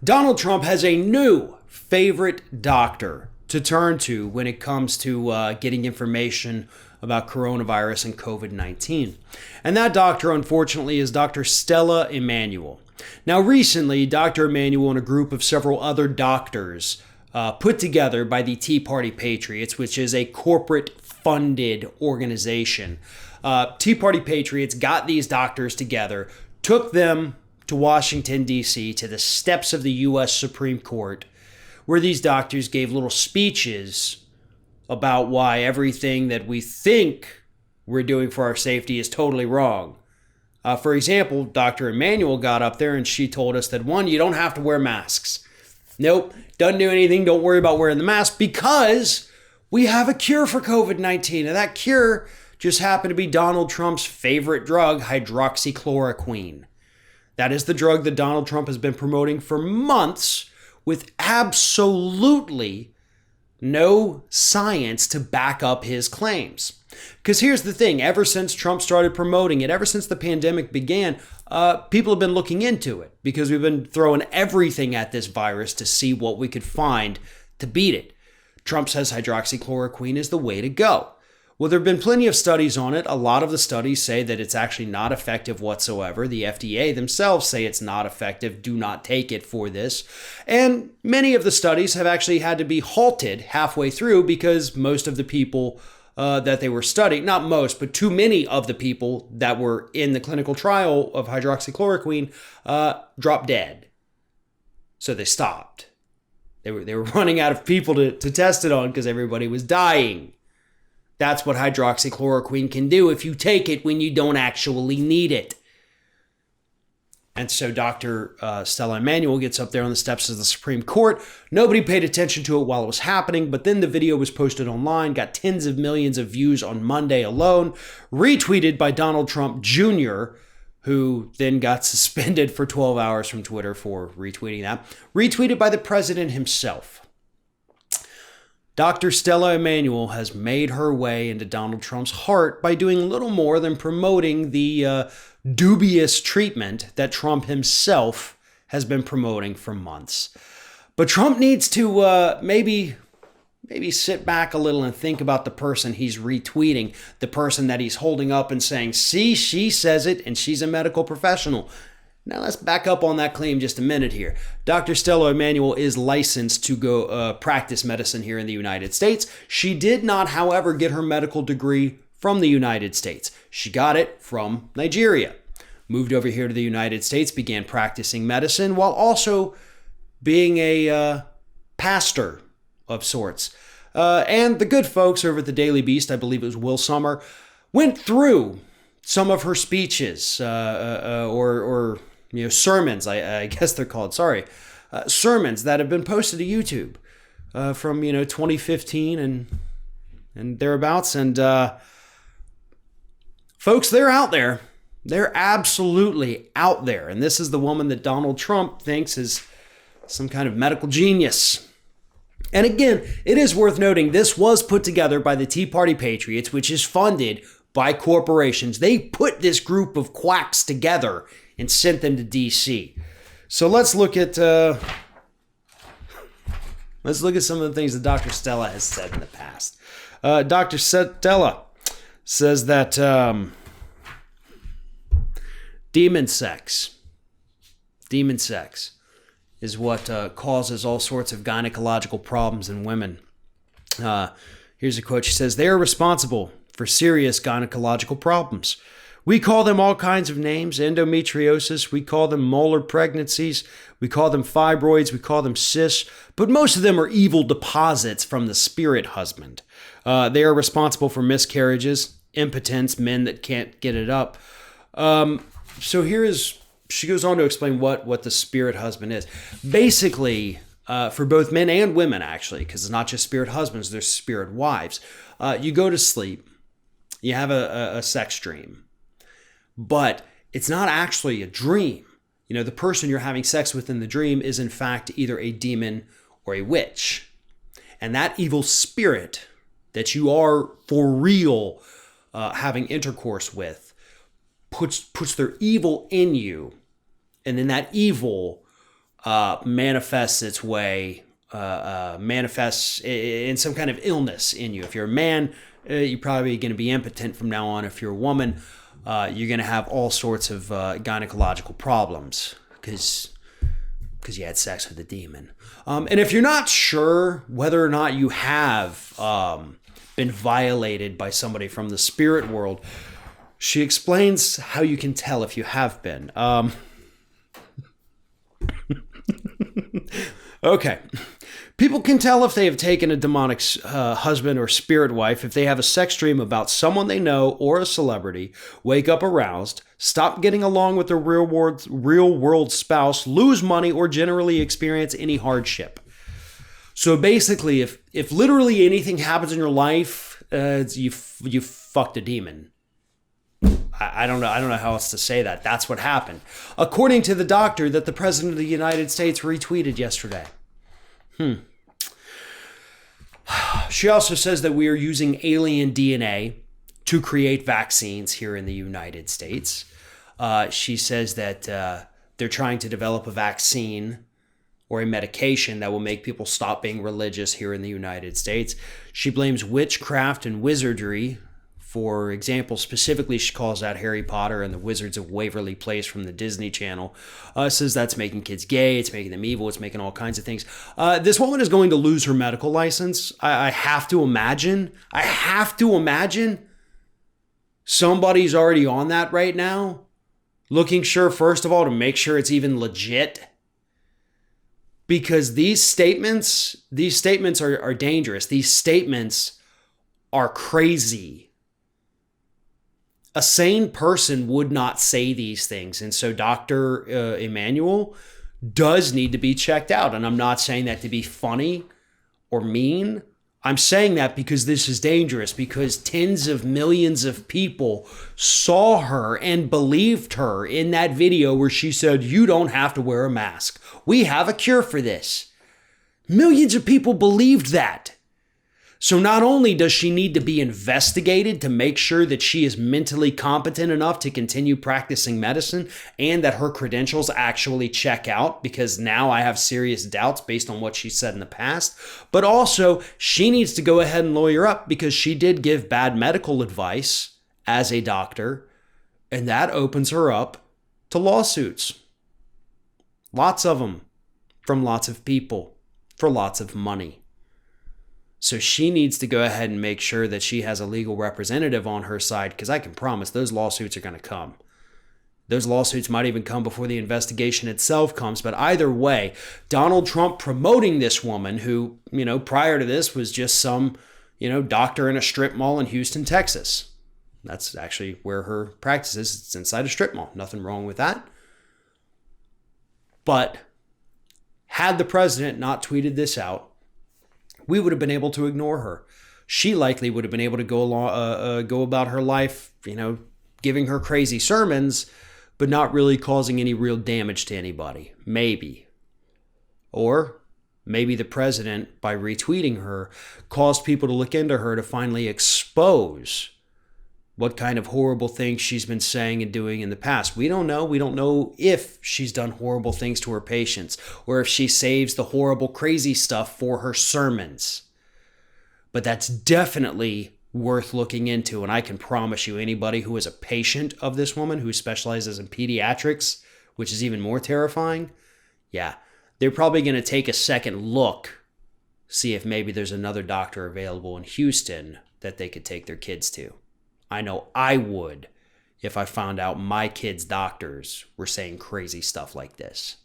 Donald Trump has a new favorite doctor to turn to when it comes to getting information about coronavirus and COVID-19. And that doctor, unfortunately, is Dr. Stella Immanuel. Now, recently, Dr. Immanuel and a group of several other doctors put together by the Tea Party Patriots, which is a corporate-funded organization. Tea Party Patriots got these doctors together, took them to Washington, D.C., to the steps of the U.S. Supreme Court, where these doctors gave little speeches about why everything that we think we're doing for our safety is totally wrong. For example, Dr. Immanuel got up there and she told us that, one, you don't have to wear masks. Nope, doesn't do anything. Don't worry about wearing the mask because we have a cure for COVID-19. And that cure just happened to be Donald Trump's favorite drug, hydroxychloroquine. That is the drug that Donald Trump has been promoting for months with absolutely no science to back up his claims. Because here's the thing, ever since Trump started promoting it, ever since the pandemic began, people have been looking into it because we've been throwing everything at this virus to see what we could find to beat it. Trump says hydroxychloroquine is the way to go. Well, there have been plenty of studies on it. A lot of the studies say that it's actually not effective whatsoever. The FDA themselves say it's not effective. Do not take it for this. And many of the studies have actually had to be halted halfway through because most of the people that they were studying, not most, but too many of the people that were in the clinical trial of hydroxychloroquine dropped dead. So they stopped. They were running out of people to test it on because everybody was dying. That's what hydroxychloroquine can do if you take it when you don't actually need it. And so Dr. Stella Immanuel gets up there on the steps of the Supreme Court. Nobody paid attention to it while it was happening, but then the video was posted online, got tens of millions of views on Monday alone, retweeted by Donald Trump Jr., who then got suspended for 12 hours from Twitter for retweeting that, retweeted by the president himself. Dr. Stella Immanuel has made her way into Donald Trump's heart by doing little more than promoting the dubious treatment that Trump himself has been promoting for months. But Trump needs to maybe sit back a little and think about the person he's retweeting, the person that he's holding up and saying, see, she says it and she's a medical professional. Now let's back up on that claim just a minute here. Dr. Stella Immanuel is licensed to go practice medicine here in the United States. She did not, however, get her medical degree from the United States. She got it from Nigeria. Moved over here to the United States, began practicing medicine while also being a pastor of sorts. And the good folks over at the Daily Beast, I believe it was Will Sommer, went through some of her speeches or sermons, I guess they're called, sermons that have been posted to YouTube from 2015 and thereabouts. And folks, they're out there. They're absolutely out there. And this is the woman that Donald Trump thinks is some kind of medical genius. And again, it is worth noting this was put together by the Tea Party Patriots, which is funded by corporations. They put this group of quacks together and sent them to D.C. So let's look at some of the things that Dr. Stella has said in the past. Dr. Stella says that demon sex is what causes all sorts of gynecological problems in women. Here's a quote. She says, "They are responsible for serious gynecological problems. We call them all kinds of names, endometriosis, we call them molar pregnancies, we call them fibroids, we call them cysts, but most of them are evil deposits from the spirit husband. They are responsible for miscarriages, impotence, men that can't get it up." She goes on to explain what the spirit husband is. Basically, for both men and women, actually, because it's not just spirit husbands, there's spirit wives. You go to sleep, you have a sex dream, but it's not actually a dream. The person you're having sex with in the dream is in fact either a demon or a witch. And that evil spirit that you are for real having intercourse with puts their evil in you. And then that evil manifests its way, manifests in some kind of illness in you. If you're a man, you're probably going to be impotent from now on. If you're a woman, you're going to have all sorts of gynecological problems because you had sex with a demon. And if you're not sure whether or not you have been violated by somebody from the spirit world, she explains how you can tell if you have been. Okay. People can tell if they have taken a demonic husband or spirit wife if they have a sex dream about someone they know or a celebrity, wake up aroused, stop getting along with their real world spouse, lose money, or generally experience any hardship. So basically, if literally anything happens in your life, you fucked a demon. I don't know how else to say that. That's what happened, according to the doctor that the President of the United States retweeted yesterday. She also says that we are using alien DNA to create vaccines here in the United States. She says that they're trying to develop a vaccine or a medication that will make people stop being religious here in the United States. She blames witchcraft and wizardry. For example, specifically, she calls out Harry Potter and the Wizards of Waverly Place from the Disney Channel. Says that's making kids gay, it's making them evil, it's making all kinds of things. This woman is going to lose her medical license. I have to imagine somebody's already on that right now, looking sure, first of all, to make sure it's even legit. Because these statements are dangerous. These statements are crazy. A sane person would not say these things. And so Dr. Emanuel does need to be checked out. And I'm not saying that to be funny or mean. I'm saying that because this is dangerous, because tens of millions of people saw her and believed her in that video where she said, "You don't have to wear a mask. We have a cure for this." Millions of people believed that. So not only does she need to be investigated to make sure that she is mentally competent enough to continue practicing medicine and that her credentials actually check out, because now I have serious doubts based on what she said in the past, but also she needs to go ahead and lawyer up because she did give bad medical advice as a doctor, and that opens her up to lawsuits. Lots of them from lots of people for lots of money. So she needs to go ahead and make sure that she has a legal representative on her side, because I can promise those lawsuits are going to come. Those lawsuits might even come before the investigation itself comes. But either way, Donald Trump promoting this woman who, prior to this was just some, doctor in a strip mall in Houston, Texas. That's actually where her practice is. It's inside a strip mall. Nothing wrong with that. But had the president not tweeted this out, we would have been able to ignore her. She likely would have been able to go about her life, giving her crazy sermons, but not really causing any real damage to anybody. Maybe. Or maybe the president, by retweeting her, caused people to look into her to finally expose what kind of horrible things she's been saying and doing in the past. We don't know. We don't know if she's done horrible things to her patients or if she saves the horrible, crazy stuff for her sermons. But that's definitely worth looking into. And I can promise you, anybody who is a patient of this woman who specializes in pediatrics, which is even more terrifying, yeah, they're probably going to take a second look, see if maybe there's another doctor available in Houston that they could take their kids to. I know I would if I found out my kids' doctors were saying crazy stuff like this.